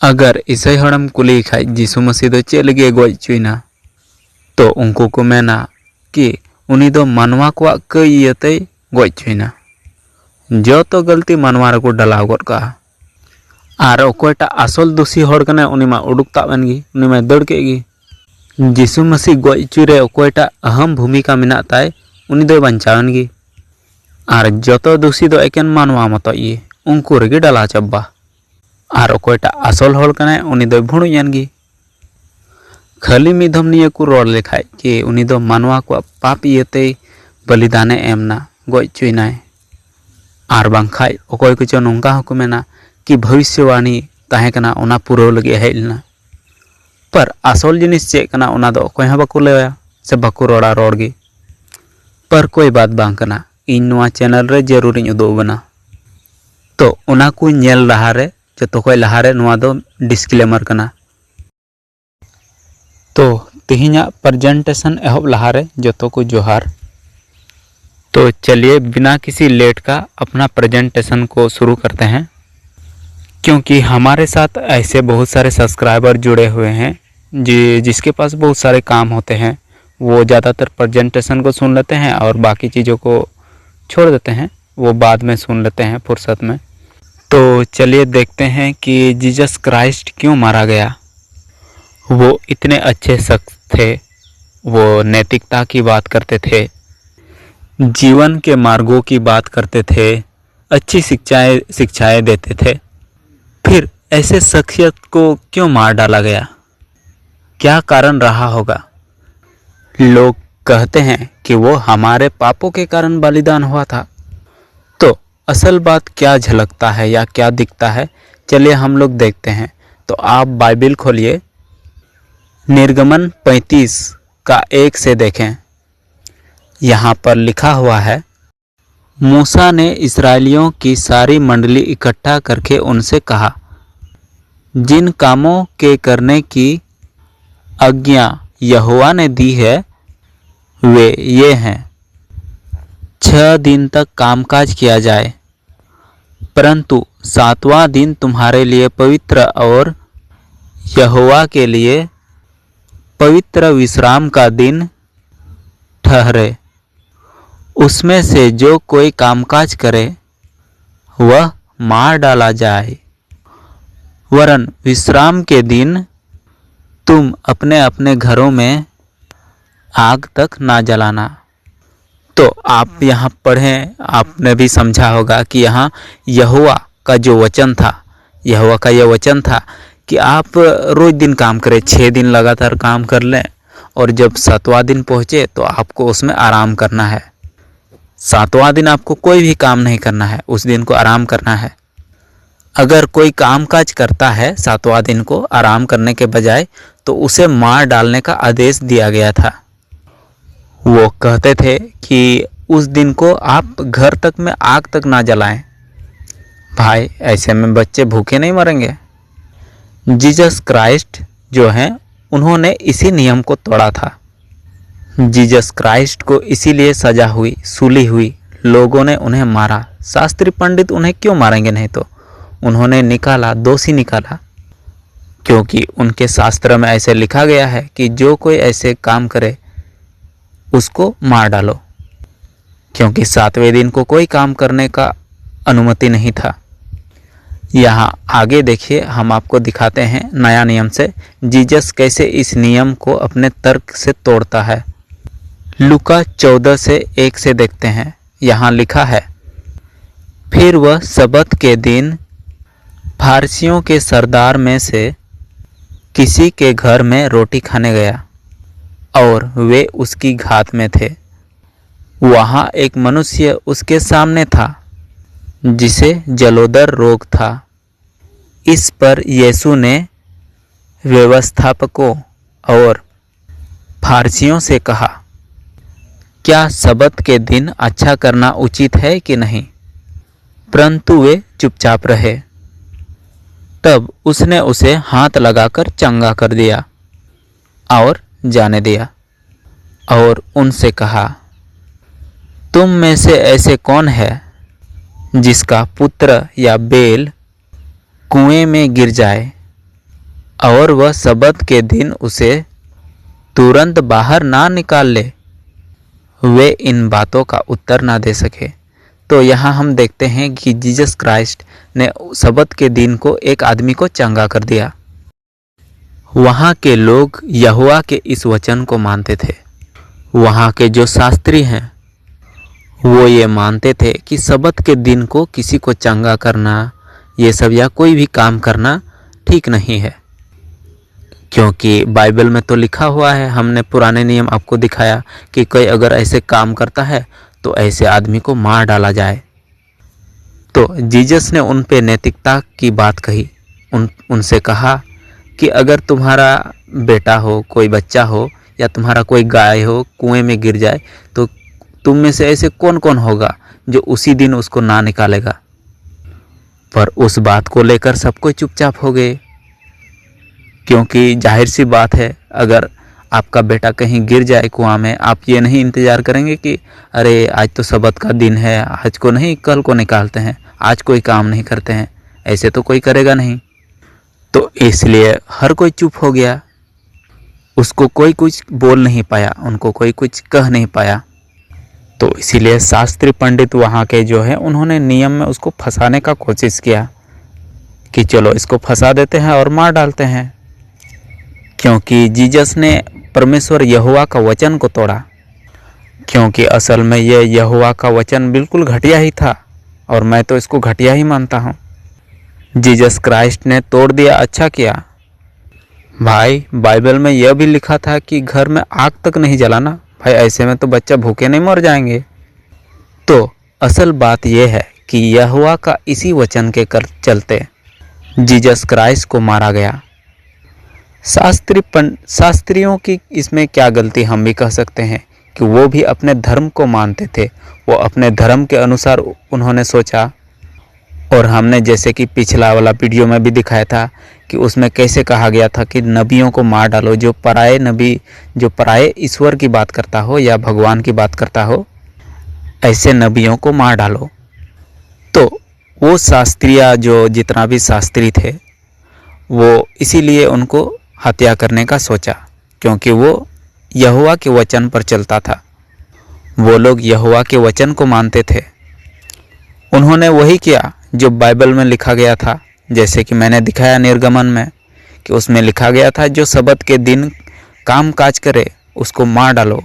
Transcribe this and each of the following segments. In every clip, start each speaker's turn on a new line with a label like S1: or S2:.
S1: अगर ईसाई हड़म कुली खाई यीशु मसीह दो चेल लगे गज चुना तो उनको को मेना कि उनी दो मानवा को कई इयते गज चुना जो तो गलती मानवा रको डलाव गद का आर ओकोयटा आसल दोषी हड़ कने उनी मा उडुक ताबेन गी उनी मा दड़ के गी यीशु मसीह गज चुरे ओकोयटा अहम भूमिका मेना ताय उनी दो बंचावन गी आर जतो दोषी दो एकेन मानवा मतो ये उनको रेगे डला चब्बा आर ओकोयटा आसल हड़ कने उनी दो भुणुयन गी खाली मिधम निये को रोड लेखाय कि उनी दो मानवा को पाप इयते बलिदाने एमना गज चुनाय आर बांखाय ओकोय को नोंका हको मेना कि भविष्यवाणी ताहे कना ओना पुरो लगे हेलना पर आसल जिनिस चे कना ओना दो ओकोय हा बाको लया से बाको रोड़ा रोड गे पर कोई बात बांग कना इन नोआ चैनल रे जरूर इन उदो बना तो ओना को नेल लहारे जो कोई लहारे नोआ दो डिस्क्लेमर कना तो तिहिना प्रेजेंटेशन एहब लहारे जो को जोहार। तो चलिए बिना किसी लेट का अपना प्रेजेंटेशन को शुरू करते हैं क्योंकि हमारे साथ ऐसे बहुत सारे सब्सक्राइबर जुड़े हुए हैं जिसके पास बहुत सारे काम होते हैं। वो ज़्यादातर प्रेजेंटेशन को सुन लेते हैं और बाकी चीज़ों को छोड़ देते हैं, वो बाद में सुन लेते हैं फुर्सत में। तो चलिए देखते हैं कि जीसस क्राइस्ट क्यों मारा गया। वो इतने अच्छे शख्स थे, वो नैतिकता की बात करते थे, जीवन के मार्गों की बात करते थे, अच्छी शिक्षाएं देते थे। फिर ऐसे शख्सियत को क्यों मार डाला गया? क्या कारण रहा होगा? लोग कहते हैं कि वो हमारे पापों के कारण बलिदान हुआ था। तो असल बात क्या झलकता है या क्या दिखता है, चलिए हम लोग देखते हैं। तो आप बाइबल खोलिए, निर्गमन 35 का 1 से देखें। यहाँ पर लिखा हुआ है, मूसा ने इस्राएलियों की सारी मंडली इकट्ठा करके उनसे कहा, जिन कामों के करने की आज्ञा यहोवा ने दी है वे ये हैं, 6 दिन तक कामकाज किया जाए, परंतु 7वां दिन तुम्हारे लिए पवित्र और यहोवा के लिए पवित्र विश्राम का दिन ठहरे। उसमें से जो कोई कामकाज करे वह मार डाला जाए, वरन विश्राम के दिन तुम अपने अपने घरों में आग तक ना जलाना। तो आप यहाँ पढ़ें, आपने भी समझा होगा कि यहाँ यहोवा का जो वचन था, यहोवा का यह वचन था कि आप रोज दिन काम करें, 6 दिन लगातार काम कर लें और जब 7वां दिन पहुँचे तो आपको उसमें आराम करना है। 7वां दिन आपको कोई भी काम नहीं करना है, उस दिन को आराम करना है। अगर कोई कामकाज करता है 7वां दिन को आराम करने के बजाय, तो उसे मार डालने का आदेश दिया गया था। वो कहते थे कि उस दिन को आप घर तक में आग तक ना जलाएं। भाई ऐसे में बच्चे भूखे नहीं मरेंगे। जीसस क्राइस्ट जो हैं उन्होंने इसी नियम को तोड़ा था। जीसस क्राइस्ट को इसीलिए सजा हुई, सूली हुई, लोगों ने उन्हें मारा। शास्त्री पंडित उन्हें क्यों मारेंगे? नहीं तो उन्होंने निकाला, दोषी निकाला, क्योंकि उनके शास्त्र में ऐसे लिखा गया है कि जो कोई ऐसे काम करे उसको मार डालो, क्योंकि 7वें दिन को कोई काम करने का अनुमति नहीं था। यहाँ आगे देखिए, हम आपको दिखाते हैं नया नियम से जीसस कैसे इस नियम को अपने तर्क से तोड़ता है। लूका 14 से 1 से देखते हैं। यहाँ लिखा है, फिर वह सबत के दिन फारसियों के सरदार में से किसी के घर में रोटी खाने गया और वे उसकी घात में थे। वहाँ एक मनुष्य उसके सामने था जिसे जलोदर रोग था। इस पर यीशु ने व्यवस्थापकों और फारसियों से कहा, क्या सबत के दिन अच्छा करना उचित है कि नहीं? परंतु वे चुपचाप रहे। तब उसने उसे हाथ लगाकर चंगा कर दिया और जाने दिया और उनसे कहा, तुम में से ऐसे कौन है जिसका पुत्र या बैल कुएं में गिर जाए और वह सबत के दिन उसे तुरंत बाहर ना निकाल ले, वे इन बातों का उत्तर ना दे सके। तो यहाँ हम देखते हैं कि जीसस क्राइस्ट ने सबत के दिन को एक आदमी को चंगा कर दिया। वहाँ के लोग यहोवा के इस वचन को मानते थे। वहाँ के जो शास्त्री हैं वो ये मानते थे कि सबत के दिन को किसी को चंगा करना ये सब या कोई भी काम करना ठीक नहीं है, क्योंकि बाइबल में तो लिखा हुआ है, हमने पुराने नियम आपको दिखाया कि कोई अगर ऐसे काम करता है तो ऐसे आदमी को मार डाला जाए। तो जीसस ने उन पे नैतिकता की बात कही। उनसे कहा कि अगर तुम्हारा बेटा हो, कोई बच्चा हो या तुम्हारा कोई गाय हो कुएं में गिर जाए तो तुम में से ऐसे कौन कौन होगा जो उसी दिन उसको ना निकालेगा। पर उस बात को लेकर सब कोई चुपचाप हो गए, क्योंकि जाहिर सी बात है अगर आपका बेटा कहीं गिर जाए कुआं में, आप ये नहीं इंतज़ार करेंगे कि अरे आज तो सबत का दिन है, आज को नहीं कल को निकालते हैं, आज कोई काम नहीं करते हैं, ऐसे तो कोई करेगा नहीं। तो इसलिए हर कोई चुप हो गया, उसको कोई कुछ बोल नहीं पाया, उनको कोई कुछ कह नहीं पाया। तो इसीलिए शास्त्री पंडित वहाँ के जो है उन्होंने नियम में उसको फंसाने का कोशिश किया कि चलो इसको फंसा देते हैं और मार डालते हैं, क्योंकि जीसस ने परमेश्वर यहोवा का वचन को तोड़ा। क्योंकि असल में ये यहोवा का वचन बिल्कुल घटिया ही था और मैं तो इसको घटिया ही मानता हूँ। जीसस क्राइस्ट ने तोड़ दिया, अच्छा किया। भाई बाइबल में यह भी लिखा था कि घर में आग तक नहीं जलाना, भाई ऐसे में तो बच्चा भूखे नहीं मर जाएंगे। तो असल बात यह है कि यहोवा का इसी वचन के चलते जीसस क्राइस्ट को मारा गया। शास्त्रियों की इसमें क्या गलती, हम भी कह सकते हैं कि वो भी अपने धर्म को मानते थे, वो अपने धर्म के अनुसार उन्होंने सोचा। और हमने जैसे कि पिछला वाला वीडियो में भी दिखाया था कि उसमें कैसे कहा गया था कि नबियों को मार डालो, जो पराये नबी, जो पराये ईश्वर की बात करता हो या भगवान की बात करता हो, ऐसे नबियों को मार डालो। तो वो शास्त्रीय जो जितना भी शास्त्री थे वो इसीलिए उनको हत्या करने का सोचा, क्योंकि वो यहोवा के वचन पर चलता था। वो लोग यहोवा के वचन को मानते थे। उन्होंने वही किया जो बाइबल में लिखा गया था, जैसे कि मैंने दिखाया निर्गमन में कि उसमें लिखा गया था जो सबत के दिन काम काज करे उसको मार डालो।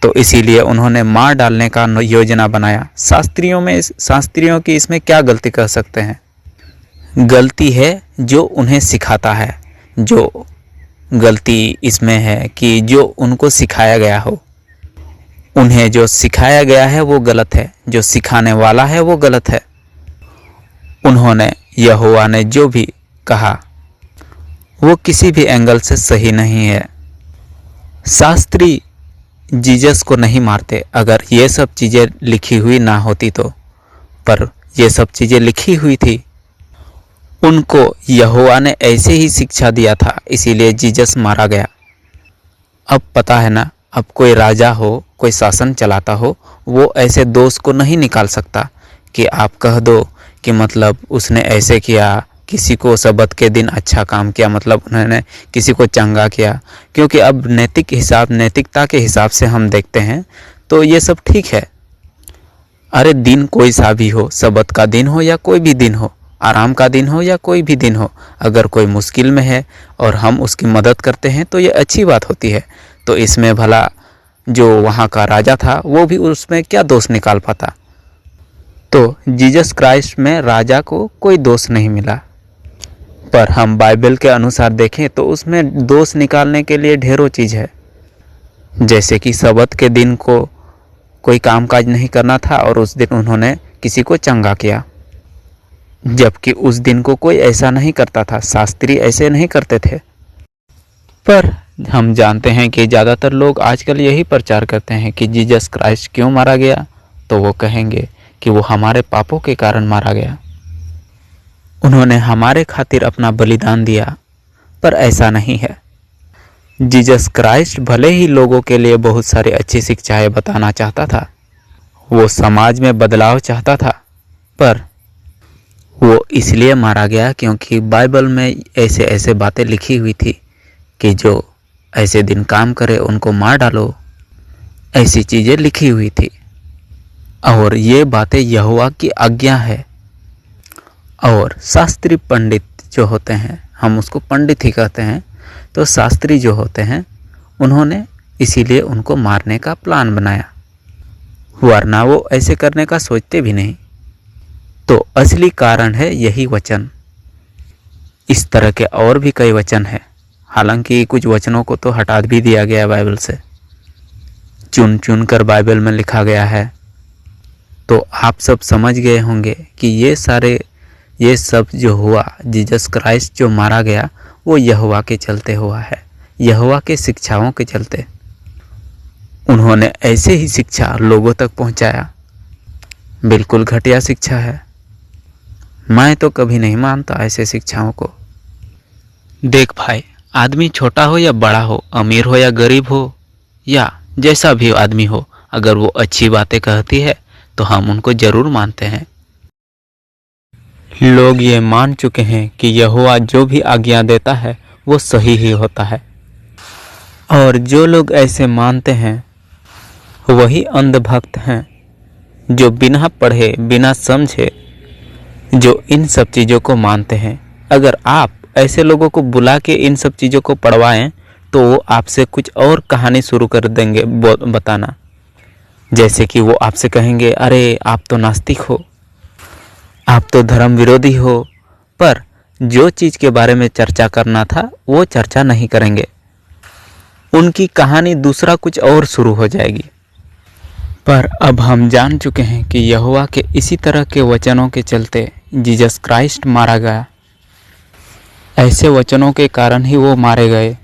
S1: तो इसीलिए उन्होंने मार डालने का योजना बनाया। शास्त्रियों की इसमें क्या गलती कर सकते हैं? गलती है जो उन्हें सिखाता है, जो गलती इसमें है कि जो उनको सिखाया गया हो, उन्हें जो सिखाया गया है वो गलत है, जो सिखाने वाला है वो गलत है। उन्होंने यहोवा ने जो भी कहा वो किसी भी एंगल से सही नहीं है। शास्त्री जीसस को नहीं मारते अगर ये सब चीज़ें लिखी हुई ना होती तो, पर ये सब चीज़ें लिखी हुई थी। उनको यहोवा ने ऐसे ही शिक्षा दिया था, इसीलिए जीसस मारा गया। अब पता है ना, अब कोई राजा हो, कोई शासन चलाता हो, वो ऐसे दोष को नहीं निकाल सकता कि आप कह दो कि मतलब उसने ऐसे किया, किसी को सबत के दिन अच्छा काम किया, मतलब उन्होंने किसी को चंगा किया। क्योंकि अब नैतिकता के हिसाब से हम देखते हैं तो ये सब ठीक है। अरे दिन कोई सा भी हो, सबत का दिन हो या कोई भी दिन हो, आराम का दिन हो या कोई भी दिन हो, अगर कोई मुश्किल में है और हम उसकी मदद करते हैं तो ये अच्छी बात होती है। तो इसमें भला जो वहाँ का राजा था वो भी उसमें क्या दोष निकाल पाता? तो जीसस क्राइस्ट में राजा को कोई दोष नहीं मिला। पर हम बाइबल के अनुसार देखें तो उसमें दोष निकालने के लिए ढेरों चीज़ है। जैसे कि सबत के दिन को कोई कामकाज नहीं करना था और उस दिन उन्होंने किसी को चंगा किया, जबकि उस दिन को कोई ऐसा नहीं करता था, शास्त्री ऐसे नहीं करते थे। पर हम जानते हैं कि ज़्यादातर लोग आजकल यही प्रचार करते हैं कि जीसस क्राइस्ट क्यों मारा गया, तो वो कहेंगे कि वो हमारे पापों के कारण मारा गया, उन्होंने हमारे खातिर अपना बलिदान दिया। पर ऐसा नहीं है। जीसस क्राइस्ट भले ही लोगों के लिए बहुत सारी अच्छी शिक्षाएं बताना चाहता था, वो समाज में बदलाव चाहता था, पर वो इसलिए मारा गया क्योंकि बाइबल में ऐसे ऐसे बातें लिखी हुई थी कि जो ऐसे दिन काम करे उनको मार डालो, ऐसी चीज़ें लिखी हुई थी। और ये बातें यहोवा की आज्ञा है। और शास्त्री पंडित जो होते हैं, हम उसको पंडित ही कहते हैं, तो शास्त्री जो होते हैं उन्होंने इसीलिए उनको मारने का प्लान बनाया, वरना वो ऐसे करने का सोचते भी नहीं। तो असली कारण है यही वचन। इस तरह के और भी कई वचन हैं, हालांकि कुछ वचनों को तो हटा भी दिया गया बाइबल से, चुन चुन कर बाइबल में लिखा गया है। तो आप सब समझ गए होंगे कि ये सब जो हुआ, जीसस क्राइस्ट जो मारा गया, वो यहोवा के चलते हुआ है, यहोवा के शिक्षाओं के चलते। उन्होंने ऐसे ही शिक्षा लोगों तक पहुंचाया। बिल्कुल घटिया शिक्षा है। मैं तो कभी नहीं मानता ऐसे शिक्षाओं को। देख भाई, आदमी छोटा हो या बड़ा हो, अमीर हो या गरीब हो, या जैसा भी आदमी हो, अगर वो अच्छी बातें कहती है तो हम उनको जरूर मानते हैं। लोग ये मान चुके हैं कि यहोवा जो भी आज्ञा देता है वो सही ही होता है। और जो लोग ऐसे मानते हैं वही अंधभक्त हैं, जो बिना पढ़े बिना समझे जो इन सब चीज़ों को मानते हैं। अगर आप ऐसे लोगों को बुला के इन सब चीज़ों को पढ़वाएं तो वो आपसे कुछ और कहानी शुरू कर देंगे बताना। जैसे कि वो आपसे कहेंगे, अरे आप तो नास्तिक हो, आप तो धर्म विरोधी हो, पर जो चीज़ के बारे में चर्चा करना था वो चर्चा नहीं करेंगे। उनकी कहानी दूसरा कुछ और शुरू हो जाएगी। पर अब हम जान चुके हैं कि यहोवा के इसी तरह के वचनों के चलते जीसस क्राइस्ट मारा गया। ऐसे वचनों के कारण ही वो मारे गए।